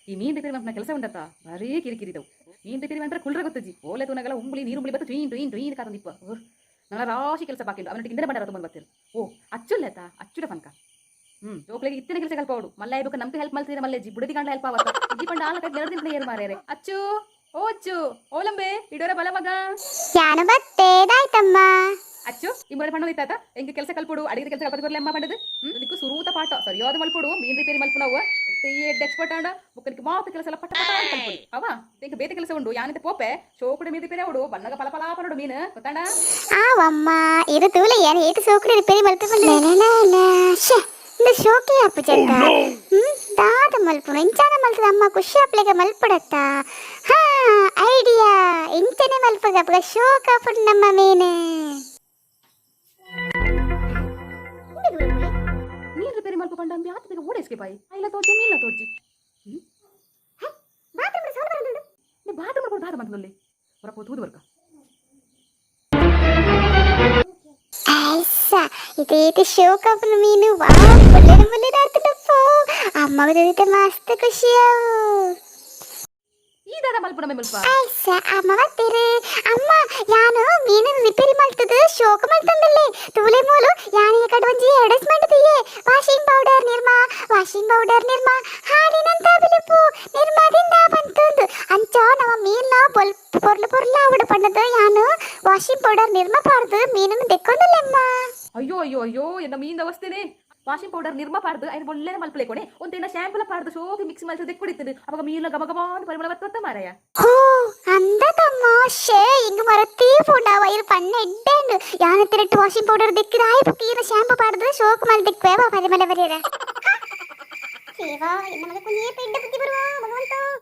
ಈ ಮೀನ್ ರಿಪೇರಿ ಮಾಡ್ನ ಕೆಲಸ ಉಂಟತ್ತ ಭಾರೀ ಕಿರಿಕಿರಿದವು. ಮೀನ್ ರಿಪೇರಿ ಮಾಡ್ರೆ ಕುಳ್ರ ಗೊತ್ತಜ್ಜಿ ಓಲೆ ತೂನಗಲ ಉಂಬುಳಿ ನೀರುಂಬುಳಿ ಬತ್ತು ಟ್ವೀನ್ ಕಾತಂದಿಪ್ಪ ನನ್ನ ರಾಶಿ ಕೆಲಸ ಬಾಕಿ ಉಂಟು ಅವನಿಗೆ ಇಂದನೆ ಬಂಡ ತುಂಬ ಬರ್ತೀರಿ. ಓ ಅಚ್ಚುಲ್ಲೇತ ಅಚ್ಚುಡ ಪನ್ಕ ಜೋಕ್ಲೆಗೆ ಇತ್ತಿನ ಕೆಲಸ ಹೆಲ್ಪ್ ಅವಡು ಮಲ್ಲ ಇಬೇಕು ನಮ್ಗೆ ಹೆಲ್ಪ್ ಮಾಡ್ತೀರಿ ಮಲ್ಲೆಜ್ಜಿ ಬುಡದಿ ಗಂಡ ಹೆಲ್ಪ್ ಆವತ್ತ ಇಜ್ಜಿ ಪಂಡ ಆಲ ಕೈ 2 ದಿನ ಏರು ಮಾರ್ಯಾರೆ. ಅಚ್ಚು ಓ ಅಚ್ಚು ಓಲಂಬೆ ಇಡೋರ ಬಲ ಮಗ ಯಾನು ಬತ್ತೇದಾಯ್ತಮ್ಮ. ಅಚ್ಚು ಈ ಮೊಳೆ ಪಣ್ಣ ಹೋಯ್ತಾತ ಎಂಗೆ ಕೆಲಸ ಕಲ್ಪಡು ಅಡಿಗೆ ಕೆಲಸ ಕಲ್ಪದ ಬರ್ಲೆ ಅಮ್ಮ ಪಂಡದು ನಿಕ್ಕು ಸುರೂತ ಪಾಠ ಸರಿಯಾದ ಮಲ್ಪಡು ಮೀನ್ ರಿಪೇರಿ ಮಲ್ಪ ನಾವು ಎಡ್ ಎಕ್ಸ್ಪರ್ಟ್ ಆಂಡ ಬುಕ್ಕನಿಗೆ ಮಾತ ಕೆಲಸ ಎಲ್ಲ ಪಟ್ಟ ಪಟ್ಟ ಕಲ್ಪಡು ಅವ ಎಂಗೆ ಬೇತೆ ಕೆಲಸ ಉಂಡು ಯಾನಿದೆ ಪೋಪೆ ಶೋಕುಡೆ ಮೀನ್ ರಿಪೇರಿ ಅವಡು ಬಣ್ಣಗ ಪಲ ಪಲ ಪನಡು ಮೀನು ಗೊತ್ತಾಂಡ ಆವಮ್ಮ ಇದು ತೂಲೆ ಏನು ಏತು ಸೋಕುಡೆ ರಿಪೇರಿ ಮಲ್ಪೆ ಬಂದೆ ಶೇ ಇದು ಶೋಕಿ ಅಪ್ಪು ಚಂದ ದಾದ ಮಲ್ಪುನು ಇಂಚಾನ ಮಲ್ಪದ ಅಮ್ಮ ಖುಷಿ ಅಪ್ಲೆಗೆ ಮಲ್ಪಡತ್ತ. ಹಾ ಐಡಿಯಾ ಇಂಚನೆ ಮಲ್ಪಗ ಶೋಕ ಅಪ್ಪು ನಮ್ಮ ಮೀನು ಮೀನ್ ರಿಪೇರಿ ಮಲ್ಪ ಪಂಡ ಅಂಬಿ ಆತಗೆ ಓಡೇಸ್ಕೆ ಬಾಯಿ ಐಲ ತೋಚಿ ಮೀಲ ತೋಚಿ ಬಾತ್ರೂಮ್ ಮಾಡ್ಕೊಂಡು ಬಾದ ಬಂತಲ್ಲಿ ಹೊರಪೋ ತೂದು ವರ್ಕ ಐಸಾ ಇದೇತು ಶೋಕ ಅಪ್ಪು ಮೀನು ವಾ ಬುಲ್ಲೆನ ಬುಲ್ಲೆನ ಆತಡಪ್ಪೋ ಅಮ್ಮಗ ಜೊತೆ ಮಸ್ತ್ ಖುಷಿಯಾವು ಈ ದಾದ ಮಲ್ಪುನ ಮೇ ಮಲ್ಪ ಐಸಾ ಅಮ್ಮ ಬತ್ತೀರಿ ಅಮ್ಮ ಯಾನು ಮೀನು ರಿಪೇರಿ ಮಲ್ತದು ಶೋಕ ಮಲ್ತಂದಲ್ಲೇ ತೂಲೆ ಮೂಲು ಯಾನಿಗೆ ಕಡವಂಜಿ ಎಡಸ್ ಮಾಡಿದೆಯೇ ವಾಷಿಂಗ್ ಪೌಡರ್ ನಿರ್ಮಾ ಹಾಡಿನಂತ ಬಿಳುಪು ನಿರ್ಮಾದಿಂದ ಬಂತುಂದು ಅಂಚ ನಮ್ಮ ಮೀನ್ನ ಪೊರ್ಲು ಅವಡು ಪಣ್ಣದು ಯಾನು ವಾಷಿಂಗ್ ಪೌಡರ್ ನಿರ್ಮಾ ಪಾಡ್ದು ಮೀನನ್ನು ದೆಕ್ಕೊಂದಲ್ಲಮ್ಮ. ಅಯ್ಯೋ ಅಯ್ಯೋ ಅಯ್ಯೋ ಎನ್ನ ಮೀನ್ ಅವಸ್ಥೆನೆ ವಾಷಿಂಗ್ ಪೌಡರ್ ನಿರ್ಮಾ ಪಾಡ್ದು ಐದು ಒಳ್ಳೆ ಮಲ್ಪಲೆ ಕೊನೆ ಒಂದೇನ ಶಾಂಪೂಲ ಪಾಡ್ದು ಶೋಕಿ ಮಿಕ್ಸ್ ಮಾಡಿ ತೆಕ್ಕೊಡಿತದೆ ಅವಾಗ ಮೀನ ಗಮಗಮ ಅಂತ ಪರಿಮಳ ಬತ್ತತ್ತ ಮಾರಾಯ. ಓ ಅಂದದಮ್ಮ ಶೇ ಇಂಗ ಮರತ್ತೀ ಪುಂಡ ವೈರು ಪಣ್ಣ ಎಡ್ಡೆಂಡು ಯಾನ ತಿರಟ್ಟು ವಾಷಿಂಗ್ ಪೌಡರ್ ದೆಕ್ಕಿದ ಆಯ್ ಪುಕ್ಕೀನ ಶಾಂಪೂ ಪಾಡ್ದು ಶೋಕ ಮಲ್ ದೆಕ್ವೇವ ಪರಿಮಳ ಬರೀರ ಸೇವಾ ನಮಗೆ ಕುഞ്ഞേ ಪೆಡ್ಡ ಬುದ್ಧಿ ಬರುವ ಭಗವಂತ.